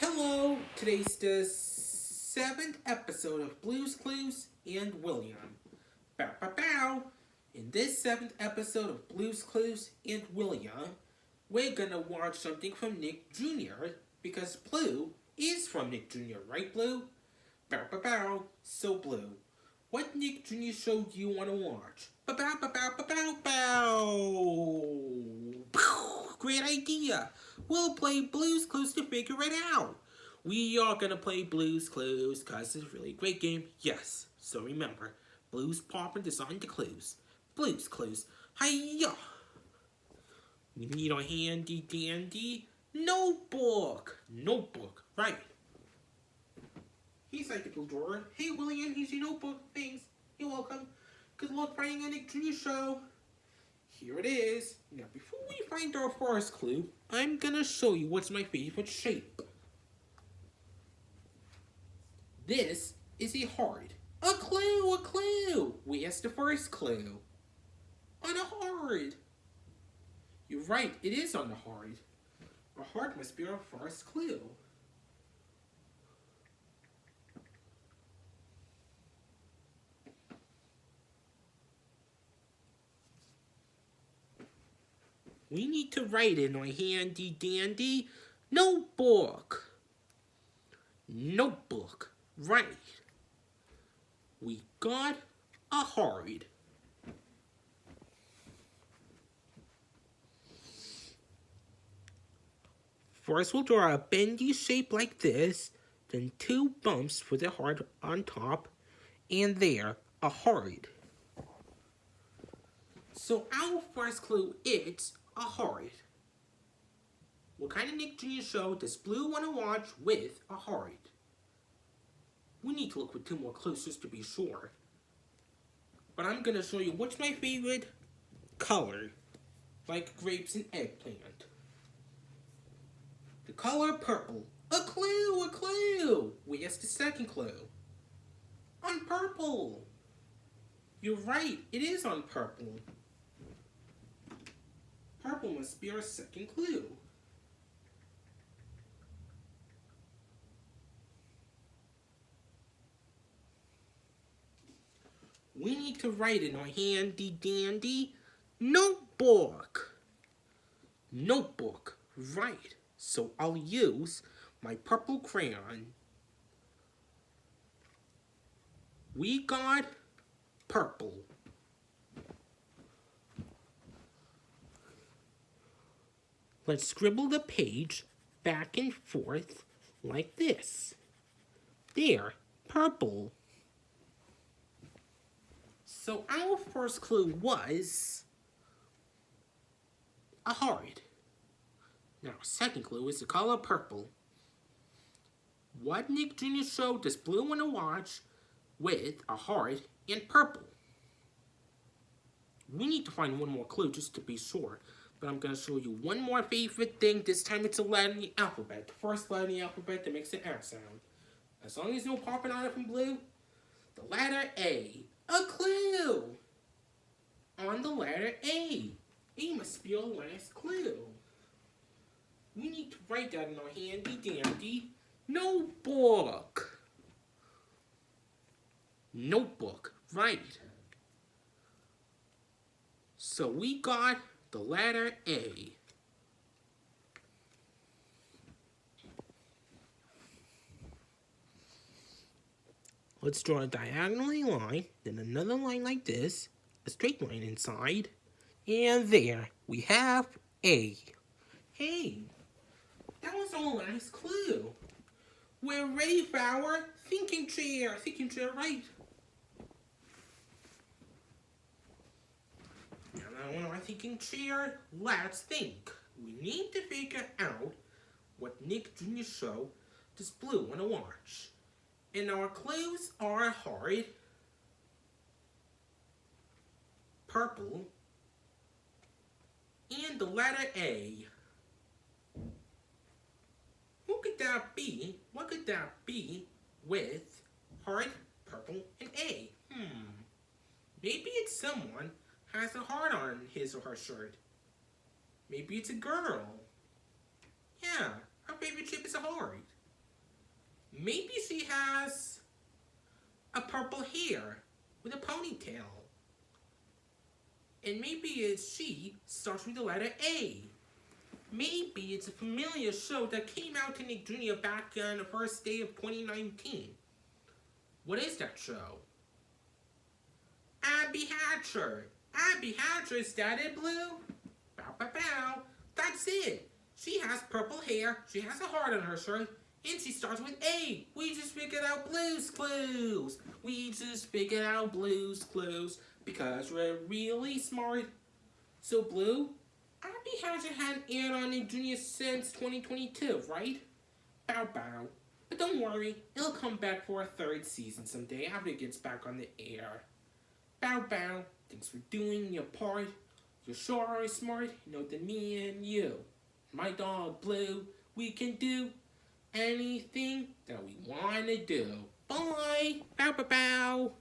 Hello, today's the seventh episode of Blues Clues and William. Bow bow bow! In this seventh episode of Blues Clues and William, we're gonna watch something from Nick Jr. because Blue is from Nick Jr., right, Blue? Bow bow bow! So, Blue, what Nick Jr. show do you wanna watch? Bow bow bow bow bow bow bow! Great idea! We'll play Blues Clues to figure it out. We are gonna play Blues Clues because it's a really great game. Yes, so remember, Blues Popper designed the clues. Blues Clues. Hiya! We need a handy dandy notebook. Notebook, right. He's like the blue drawer. Hey William, here's your notebook. Thanks. You're welcome. Good luck finding a Nick Jr. show. Here it is. Now before we find our first clue, I'm gonna show you what's my favorite shape. This is a heart. A clue, a clue. Where's the first clue? On a heart. You're right, it is on the heart. A heart must be our first clue. We need to write in our handy dandy notebook. Notebook, right. We got a heart. First we'll draw a bendy shape like this, then two bumps for the heart on top, and there, a heart. So our first clue is a heart. What kind of Nick Jr. show does Blue want to watch with a heart? We need to look for two more clues just to be sure. But I'm going to show you what's my favorite color, like grapes and eggplant. The color purple. A clue, a clue. Where's the second clue? On purple. You're right, it is on purple. Purple must be our second clue. We need to write in our handy dandy notebook. Notebook, right. So I'll use my purple crayon. We got purple. Let's scribble the page back and forth like this. There, purple. So our first clue was a heart. Now, second clue is the color purple. What Nick Jr. show does Blue want to watch with a heart and purple? We need to find one more clue just to be sure. But I'm going to show you one more favorite thing. This time it's a letter in the alphabet. The first letter in the alphabet that makes an R sound. As long as no popping on it from Blue, the letter A. A clue! On the letter A. A must be our last clue. We need to write that in our handy dandy notebook. Notebook, right. So we got the letter A. Let's draw a diagonally line, then another line like this, a straight line inside, and there we have A. Hey, that was our last clue. We're ready for our thinking chair. Thinking chair, right. Now on our thinking chair, let's think. We need to figure out what Nick Jr. show does Blue want to watch. And our clues are heart, purple, and the letter A. Who could that be? What could that be with heart, purple, and A? Maybe it's someone has a heart on his or her shirt. Maybe it's a girl. Yeah, her favorite shape is a heart. Maybe she has a purple hair with a ponytail. And maybe she starts with the letter A. Maybe it's a familiar show that came out in Nick Jr. back on the first day of 2019. What is that show? Abby Hatcher. Abby Hatcher is that it, Blue? Bow, bow, bow. That's it. She has purple hair, she has a heart on her shirt, and she starts with A. We just figured out Blue's Clues. We just figured out Blue's Clues because we're really smart. So, Blue, Abby hasn't had aired on Nick Jr. since 2022, right? Bow, bow. But don't worry, it'll come back for a third season someday after it gets back on the air. Bow, bow. Thanks for doing your part. You're sure are smart. You know that me and you, my dog Blue, we can do anything that we want to do. Bye. Bow, bow, bow.